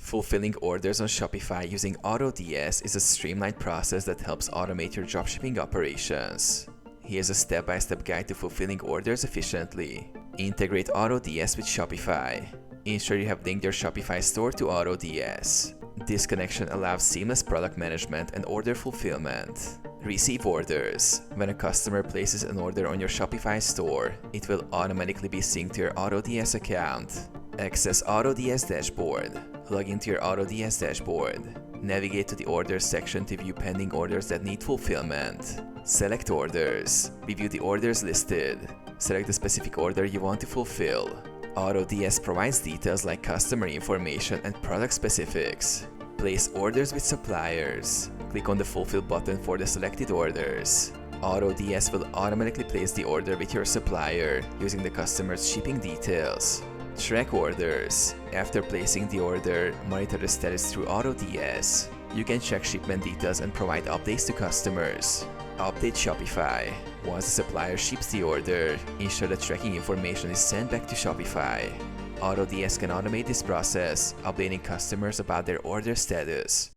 Fulfilling orders on Shopify using AutoDS is a streamlined process that helps automate your dropshipping operations. Here's a step-by-step guide to fulfilling orders efficiently. Integrate AutoDS with Shopify. Ensure you have linked your Shopify store to AutoDS. This connection allows seamless product management and order fulfillment. Receive orders. When a customer places an order on your Shopify store, it will automatically be synced to your AutoDS account. Access AutoDS dashboard. Log into your AutoDS dashboard. Navigate to the Orders section to view pending orders that need fulfillment. Select orders. Review the orders listed. Select the specific order you want to fulfill. AutoDS provides details like customer information and product specifics. Place orders with suppliers. Click on the Fulfill button for the selected orders. AutoDS will automatically place the order with your supplier using the customer's shipping details. Track orders. After placing the order, monitor the status through AutoDS. You can check shipment details and provide updates to customers. Update Shopify. Once the supplier ships the order, ensure the tracking information is sent back to Shopify. AutoDS can automate this process, updating customers about their order status.